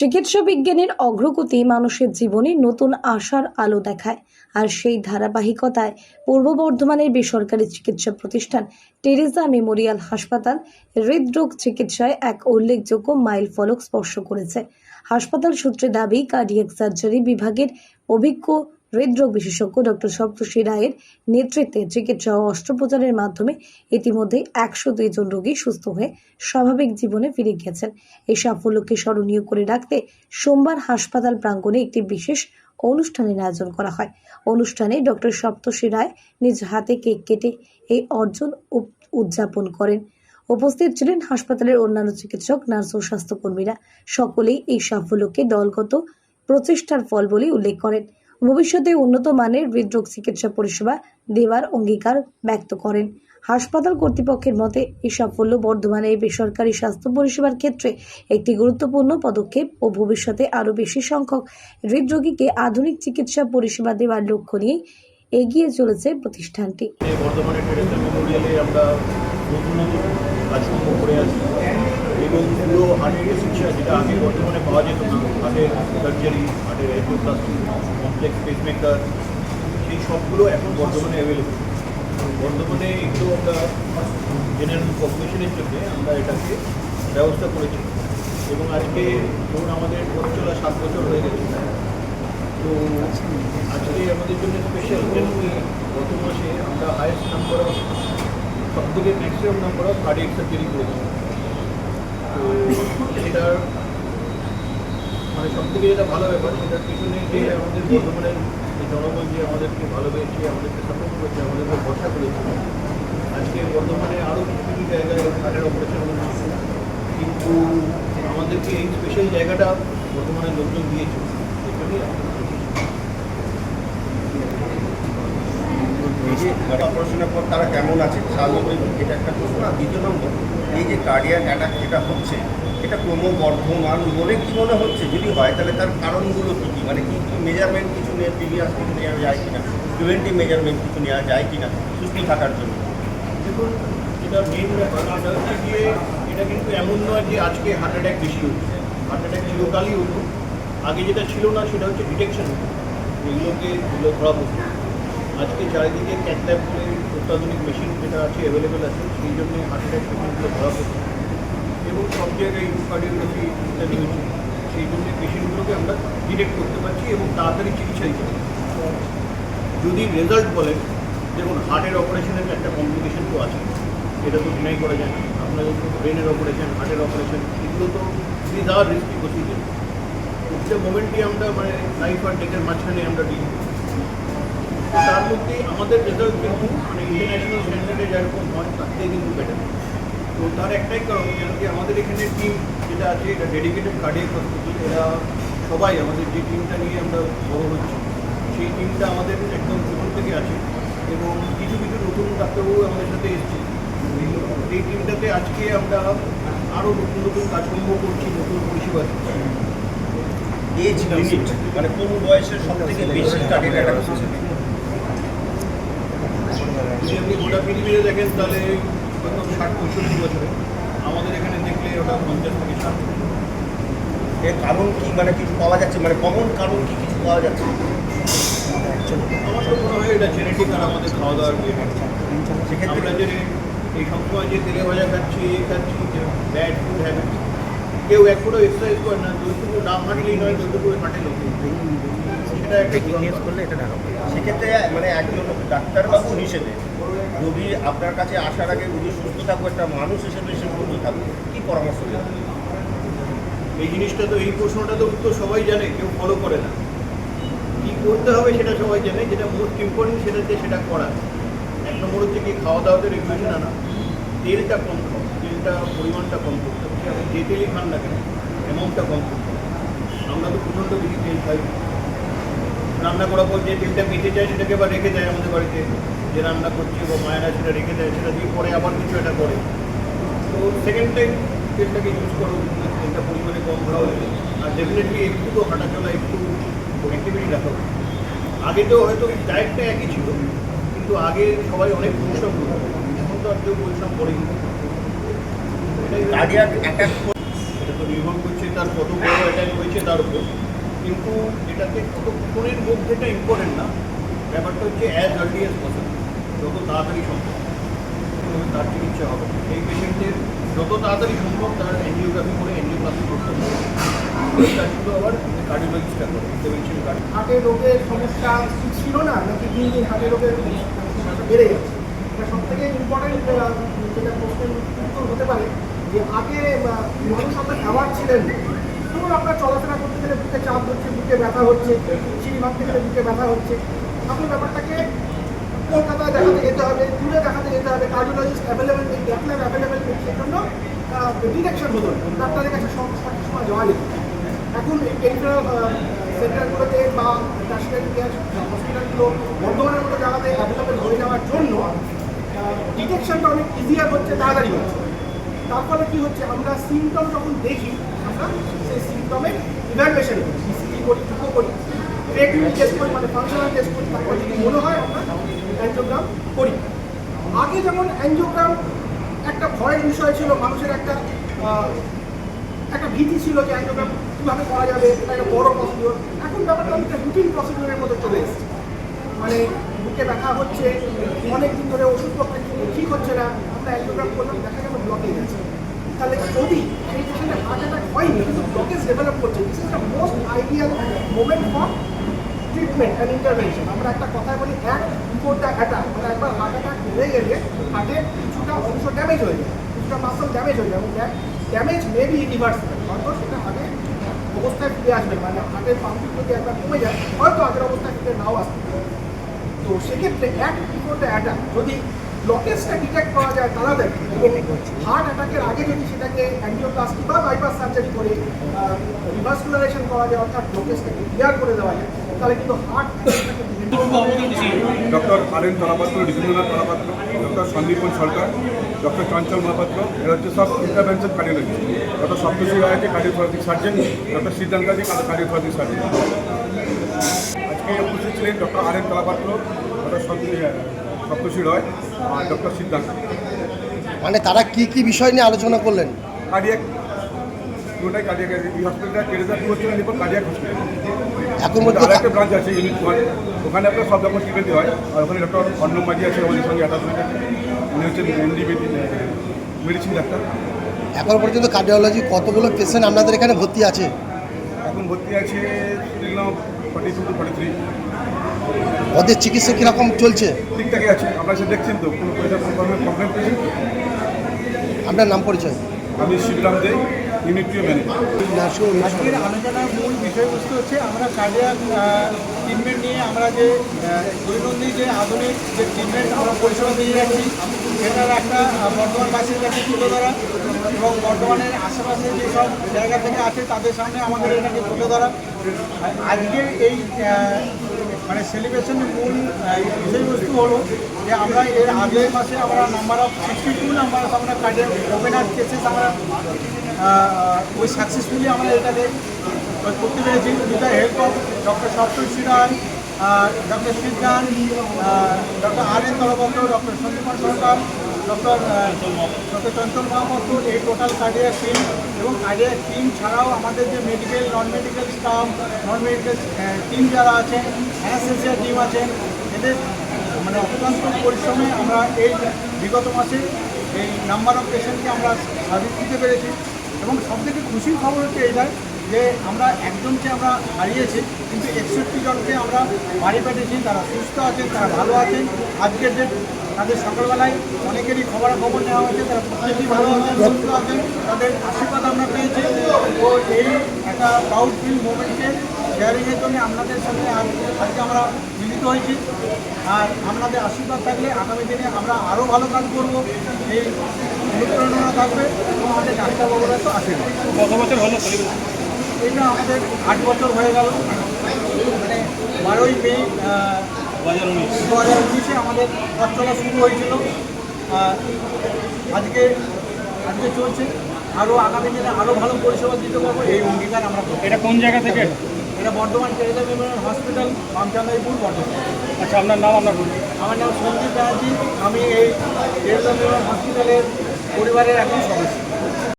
চিকিৎসা বিজ্ঞানের অগ্রগতি মানুষের জীবনে নতুন আশার আলো দেখায়। আর সেই ধারাবাহিকতায় পূর্ব বর্ধমানের বেসরকারি চিকিৎসা প্রতিষ্ঠান টেরেসা মেমোরিয়াল হাসপাতাল হৃদরোগ চিকিৎসায় এক উল্লেখযোগ্য মাইল ফলক স্পর্শ করেছে। হাসপাতাল সূত্রে দাবি, কার্ডিয়াক সার্জারি বিভাগের অভিজ্ঞ হৃদরোগ বিশেষজ্ঞ ডক্টর সপ্তর্ষি রায়ের নেতৃত্বে চিকিৎসা ও অস্ত্রোপচারের মাধ্যমে ইতিমধ্যে 102 জন রোগী সুস্থ হয়ে স্বাভাবিক জীবনে ফিরে গিয়েছেন। এই সাফল্যকে স্মরণীয় করে রাখতে সোমবার হাসপাতাল প্রাঙ্গণে একটি বিশেষ অনুষ্ঠানের আয়োজন করা হয়। অনুষ্ঠানে ডক্টর সপ্তর্ষি রায় নিজ হাতে কেক কেটে এই অর্জন উদযাপন করেন। উপস্থিত ছিলেন হাসপাতালের অন্যান্য চিকিৎসক, নার্স ও স্বাস্থ্যকর্মীরা। সকলেই এই সাফল্যকে দলগত প্রচেষ্টার ফল বলে উল্লেখ করেন। ভবিষ্যতে উন্নত মানের হৃদরোগ চিকিৎসা পরিষেবা দেওয়ার অঙ্গীকার ব্যক্ত করেন। হাসপাতাল কর্তৃপক্ষের মতে এই সাফল্য বর্ধমানে বেসরকারি স্বাস্থ্য পরিষেবার ক্ষেত্রে একটি গুরুত্বপূর্ণ পদক্ষেপ ও ভবিষ্যতে আরও বেশি সংখ্যক হৃদরোগীকে আধুনিক চিকিৎসা পরিষেবা দেওয়ার লক্ষ্য নিয়ে এগিয়ে চলেছে প্রতিষ্ঠানটি। বর্ধমানে টেরেসা মেমোরিয়ালে আমরা নতুন নতুন কাজকর্ম করে আসছি এবং পুরো হার্টের চিকিৎসা যেটা আগে বর্তমানে পাওয়া যেত না, হার্টের সার্জারি, হার্টের অ্যাঞ্জিওপ্লাস্টি, কমপ্লেক্স পেসমেকার, সেই সবগুলো এখন বর্ধমানে অ্যাভেলেবল। বর্ধমানে একটু আমরা জেনারেল পপুলেশনের জন্য আমরা এটাকে ব্যবস্থা করেছি এবং আজকে ধরুন আমাদের পথ চলা 7 বছর হয়ে গেছে। তো আজকে আমাদের জন্য স্পেশাল, যেন গত মাসে আমরা হায়েস্ট নাম্বার অফ, সব থেকে maximum number of cardiac surgery করেছি। তো সেটার মানে সব থেকে যেটা ভালো ব্যাপার, সেটার পিছনে যে আমাদের বর্ধমানের জনগণ যে আমাদেরকে ভালোবেসে, আমাদেরকে সাপোর্ট করেছে, আমাদেরকে ভরসা করেছে। আজকে বর্ধমানে আরও কিছু কিছু জায়গায় হার্টের অপারেশন হচ্ছে, কিন্তু আমাদেরকে এই স্পেশাল জায়গাটা বর্তমানে লোকজন দিয়েছে। এই যে অপারেশনের পর তারা কেমন আছে স্বাভাবিক, এটা একটা প্রশ্ন। আর দ্বিতীয় নম্বর, এই যে কার্ডিয়াক অ্যাটাক যেটা হচ্ছে, এটা ক্রমবর্ধমান বলে কি মনে হচ্ছে? যদি হয় তাহলে তার কারণগুলো কী কী, মানে কী কী মেজারমেন্ট কিছু প্রিভিয়াস কিছু নেওয়া যায় কিনা, প্রিভেন্টিভ মেজারমেন্ট কিছু নেওয়া যায় কিনা সুস্থ থাকার জন্য? দেখুন, যেটা মেন ব্যাপার সেটা হচ্ছে গিয়ে, এটা কিন্তু এমন নয় যে আজকে হার্ট অ্যাটাক বেশি হচ্ছে। হার্ট অ্যাটাক চিরকালই হতো। আগে যেটা ছিল না সেটা হচ্ছে ডিটেকশন, এগুলো ধরা পড়তো। আজকে চারিদিকে ক্যাথল্যাব বলে অত্যাধুনিক মেশিন যেটা আছে, অ্যাভেলেবেল আছে, সেই জন্য হার্ট অ্যাটাক পেশেন্টগুলো ধরা পড়ছে এবং সব জায়গায় কার্ডিওগ্রাফি ইত্যাদি হচ্ছে। সেই জন্য পেশেন্টগুলোকে আমরা ডিটেক্ট করতে পারছি এবং তাড়াতাড়ি চিকিৎসা দিতে পারছি। যদি রেজাল্ট বলেন, দেখুন হার্টের অপারেশনের একটা কমপ্লিকেশন তো আছে, এটা তো ডিনাই করা যায় না। আপনার ব্রেনের অপারেশন, হার্টের অপারেশন, এগুলো তো দিজ আর রিস্কি প্রসিজার। প্রতিটা মোমেন্টই আমরা মানে লাইফ আর ডেথের মাঝখানে আমরা ডিল করি। তার মধ্যে আমাদের রেজাল্ট কিন্তু মানে ইন্টারন্যাশনাল স্ট্যান্ডার্ডে যেরকম হয় তার থেকে কিন্তু বেটার। তো তার একটাই কারণ, কেন কি আমাদের এখানে টিম যেটা আছে, এটা ডেডিকেটেড কার্ডিয়াক হসপিটাল। এরা সবাই আমাদের যে টিমটা নিয়ে আমরা বড় হচ্ছি, সেই টিমটা আমাদের একদম প্রথম থেকে আছে এবং কিছু কিছু নতুন ডাক্তারবাবু আমাদের সাথে এসছে। এই টিমটাতে আজকে আমরা আরও নতুন নতুন কাজকর্ম করছি, নতুন পরিষেবা দিচ্ছি। এজ লিমিট মানে কোন বয়সের সব থেকে বেশি কার্ডিয়াক অ্যাটাক হচ্ছে? যদি আপনি গোটা পৃথিবীতে দেখেন তাহলে হয়তো 60-65 বছরে, আমাদের এখানে দেখলে ওটা 50 থেকে 60। এর কারণ কি, মানে কিছু পাওয়া যাচ্ছে, মানে কমন কারণ কি কিছু পাওয়া যাচ্ছে? আমার তো মনে হয় এটা জেনেটিক আর আমাদের খাওয়া দাওয়ার জেনেটিক। সেক্ষেত্রে আমরা যে এই সবসময় যে তেলে ভাজা খাচ্ছি, যে ব্যাড ফুড হ্যাবিট, কেউ এক ফুটও এক্সারসাইজ করে না, যতটুকু নাম হাঁটলেই নয় ততটুকু হাঁটে লোক, সেটা একটা জিনিস করলে এটা ঢাকা। সেক্ষেত্রে মানে একজন ডাক্তারবাবু হিসেবে রোগী আপনার কাছে আসার আগে রোগী সুস্থ থাকবে, একটা মানুষ হিসেবে সে সুস্থ থাকবে, কী পরামর্শ দেবেন? এই জিনিসটা তো, এই প্রশ্নটা তো উত্তর সবাই জানে, কেউ ফলো করে না। কী করতে হবে সেটা সবাই জানে, যেটা মোস্ট ইম্পর্টেন্ট সেটা করা। 1 নম্বর হচ্ছে কি, খাওয়া দাওয়াতে রেগুলেশন আনা, তেলটা কম খাওয়া, তেলটা পরিমাণটা কম করতে হবে। আপনি যে তেলই খান না কেন, অ্যামাউন্টটা কম করতে হবে। আমরা তো প্রচণ্ড বেশি তেল খাই। রান্না করার পর যে তেলটা পেতে চায় সেটাকে আবার রেখে দেয় আমাদের বাড়িতে, যে রান্না করছে বা মায়েরা সেটা রেখে দেয়, সেটা দিয়ে পরে আবার কিছু এটা করে। তো সেকেন্ড টাইম তেলটাকে ইউজ করো, তেলটা পরিমাণে কম খাওয়া হয়েছে। আর ডেফিনেটলি একটু তো হাঁটা চলা, একটু অ্যাক্টিভিটি রাখা। আগে তো হয়তো ডায়েটটা একই ছিল, কিন্তু আগে সবাই অনেক পরিশ্রম করতো, এখন তো আর কেউ পরিশ্রম করেনি। কার্ডিয়াক অ্যাটাক এটা তো নির্ভর করছে তার কত বড় অ্যাটাক হয়েছে তার উপর। কিন্তু এটাকে কতক্ষণের মধ্যে এটা ইম্পর্টেন্ট না, ব্যাপারটা হচ্ছে অ্যাজ আর্লি অ্যাজ পসিবল, যত তাড়াতাড়ি সম্ভব তার চিকিৎসা হবে। এই পেশেন্টের যত তাড়াতাড়ি সম্ভব তার অ্যাঞ্জিওগ্রাফি করে অ্যাঞ্জিওপ্লাস্টি করতে হবে। কাজগুলো আবার কার্ডিওলজিস্টরা করে, ইন্টারভেনশন কার্ডিও। হার্টের রোগের সমস্যা ছিল না নাকি দিন দিন হার্টের রোগের সমস্যা বেড়ে যাচ্ছে? এটা সব থেকে ইম্পর্টেন্ট যেটা প্রশ্নের উত্তর হতে পারে যে আগে মানুষ আপনার অ্যাওয়ার্ড ছিলেন না। ধরুন আপনার চলাফেরা করতে গেলে বুকে চাপ হচ্ছে, বুকে ব্যথা হচ্ছে, সিঁড়ি ভাঙতে গেলে বুকে ব্যথা হচ্ছে, আপনি ব্যাপারটাকে কলকাতায় দেখাতে যেতে হবে, দূরে দেখাতে যেতে হবে, কার্ডিওলজিস্ট অ্যাভেলেবেল নেই, ডক্টর অ্যাভেলেবেল নেই, সেই জন্য ডিটেকশন হতো না, ডাক্তারের কাছে সঠিক সময় যাওয়া যেত। এখন এই পেরিফেরাল সেন্টারগুলোতে বা টার্সিয়ারি কেয়ার হসপিটালগুলো বর্ধমানের মতো জায়গাতে অ্যাভেলেবেল হয়ে যাওয়ার জন্য ডিটেকশনটা অনেক ইজিয়ার হচ্ছে, তাড়াতাড়ি হচ্ছে। তার ফলে কী হচ্ছে, আমরা সিমটম যখন দেখি আমরা সেই সিমটমের ইভ্যালুয়েশন করি, ইসিজি করি, টুকো করি, ক্রিয়েটিভিটি টেস্ট করি, মানে ফাংশনাল টেস্ট করি, তারপর যদি মনে হয় আমরা অ্যাঞ্জিওগ্রাম করি। আগে যেমন অ্যাঞ্জিওগ্রাম একটা ভয়ের বিষয় ছিল, মানুষের একটা ভীতি ছিল যে অ্যাঞ্জিওগ্রাম কীভাবে করা যাবে, এটা একটা বড় প্রসিডিওর। এখন ব্যাপারটা অনেকটা রুটিন প্রসিডিওরের মধ্যে চলে এসেছে, মানে বুকে ব্যথা হচ্ছে, অনেক দিন ধরে ওষুধপত্র ঠিক হচ্ছে না, আমরা অ্যাঞ্জিওগ্রাম করলাম, দেখা গেল ব্লকেজ আছে। তাহলে যদি সেই পেশেন্টের হার্ট অ্যাটাক হয়নি কিন্তু ব্লকেজ ডেভেলপ করছে, this is the most ideal moment for treatment and intervention. আমরা একটা কথায় বলি অ্যাক্ট বিফোর দ্য অ্যাটাক, মানে একবার হার্ট অ্যাটাক হয়ে গেলে হার্টের কিছুটা অংশ ড্যামেজ হয়ে যায়, কিছুটা মাসল ড্যামেজ হয়ে যায়, এবং ড্যামেজ মে বি রিভার্সিবল, হয়তো সেটা আগে অবস্থায় ফিরে আসবে, মানে হার্টের পাম্পিং যদি একবার কমে যায় হয়তো আগের অবস্থায় ফিরে নাও আসতে পারে। তো সেক্ষেত্রে অ্যাক্ট বিফোর দ্য অ্যাটাক, যদি ব্লকেজটা ডিটেক্ট করা যায় তাড়াতাড়ি এবং হার্ট অ্যাটাকের আগে যদি সেটাকে অ্যাঞ্জিওপ্লাস্টি বা বাইপাস সার্জারি করে রিভার্সকুলারেশন করা যায়, অর্থাৎ ব্লকেজটাকে ক্লিয়ার করে দেওয়া যায়, তাহলে কিন্তু heart doctor Aren Talapatra, Rishindranath Talapatra, doctor Sandipan Sarkar, doctor Chanchal Mahapatra, এরা হচ্ছে সব intervention cardiologist. Doctor Saptarshi Roy আছে কার্ডিওথোরাসিক সার্জন, ডক্টর সিদ্ধান্ত আছে কার্ডিওথোরাসিক সার্জন। আজকে উপস্থিত ছিলেন ডক্টর আরেন তলাপাত্র, ডক্টর সপ্তর্ষি রয় আর ডক্টর সিদ্ধান্ত। মানে তারা কি কি বিষয় নিয়ে আলোচনা করলেন? কার্ডিয়াক, পুরোটাই কার্ডিয়াক। এই হসপিটালটা টেরেসা 2 হচ্ছিলেন এরপর কার্ডিয়াক হসপিটাল। এখন মধ্যে আর একটা ব্রাঞ্চ আছে ইউনিট 1, ওখানে আপনার সব রকম ট্রিটমেন্ট হয়। আর ওখানে ডক্টর অন্নম মাঝি আছে, আমাদের সঙ্গে অ্যাটাচমেন্ট আছে, উনি হচ্ছেন এমডি মেডিসিন ডাক্তার। এখন পর্যন্ত কার্ডিওলজি কতগুলো পেশেন্ট আপনাদের এখানে ভর্তি আছে? এখন ভর্তি আছে দেখলাম 42 to 43। ওদের চিকিৎসা কীরকম চলছে? ঠিকঠাকই আছে, আপনারা সে দেখছেন তো, কোনো পয়সা কমপ্লেন পেয়েছেন? আপনার নাম পরিচয়? আমি শিবরাম দে, ইউনিট 2 ম্যানেজার। আজকের আলোচনার মূল বিষয়বস্তু হচ্ছে আমরা কার্ডিয়াক ট্রিটমেন্ট নিয়ে আমরা যে দৈনন্দিন যে আধুনিক যে ট্রিটমেন্ট আমরা পরিষেবা দিয়ে যাচ্ছি সেটার একটা বর্ধমানবাসীর কাছে তুলে ধরা এবং বর্ধমানের আশেপাশে যেসব জায়গা থেকে আছে তাদের সামনে আমাদের এটাকে তুলে ধরা। আজকের এই মানে সেলিব্রেশনের মূল বিষয়বস্তু হলো যে আমরা এর আগের মাসে আমরা নাম্বার অফ 62 নাম্বার আমরা কার্ডিয়াক ওপেন হার্ট কেসেস আমরা ওই সাকসেসফুলি আমরা এটাকে করতে পেরেছি with the help of doctor Saptarshi Roy, doctor Siddhan, doctor Aren Talapatra, doctor Sandipan Sarkar, doctor Chanchal Mahapatra, এই টোটাল কার্ডিয়াক টিম। এবং কার্ডিয়াক টিম ছাড়াও আমাদের যে medical non medical staff, non medical team যারা আছেন, অ্যানাস্থেসিয়া টিম আছেন, এদের মানে অত্যন্ত পরিশ্রমে আমরা এই বিগত মাসে এই নাম্বার অফ পেশেন্টকে আমরা সার্ভিস দিতে পেরেছি। এবং সবথেকে খুশির খবর হচ্ছে এইটাই যে আমরা একজনকে আমরা হারিয়েছি কিন্তু 61 জনকে আমরা বাড়ি পেতেছি, তারা সুস্থ আছেন, তারা ভালো আছেন। আজকের যে তাদের সকালবেলায় অনেকেরই খবরাখবর নেওয়া হয়েছে, তারা প্রত্যেকেই ভালো আছেন, সুস্থ আছেন, তাদের আশীর্বাদ আমরা পেয়েছি। তো এই একটা প্রাউড ফিল মোমেন্টকে শেয়ারিংয়ের জন্য আপনাদের সঙ্গে আজকে আমরা মিলিত হয়েছি। আর আপনাদের আশীর্বাদ থাকলে আগামী দিনে আমরা আরও ভালো কাজ করব, এই অনুপ্রেরণা থাকবে এবং আমাদের ডাক্তারবাবুরা তো আশীর্বাদ। কত বছর হলো? এটা আমাদের 8 বছর হয়ে গেল, মানে 12ই মে 2019-এ আমাদের পথ চলা শুরু হয়েছিল। আজকে চলছে, আরও আগামী দিনে আরও ভালো পরিষেবা দিতে পারবো এই অঙ্গীকার আমরা করব। এটা কোন জায়গা থেকে? এটা Bardhaman Teresa memorial hospital, Bamchandaipur, Bardhaman. আচ্ছা, আপনার নাম? আমার নাম সঞ্জীব ব্যানার্জি, আমি এই টেরেসা মেমোরিয়াল হসপিটালের পরিবারের একজন সদস্য।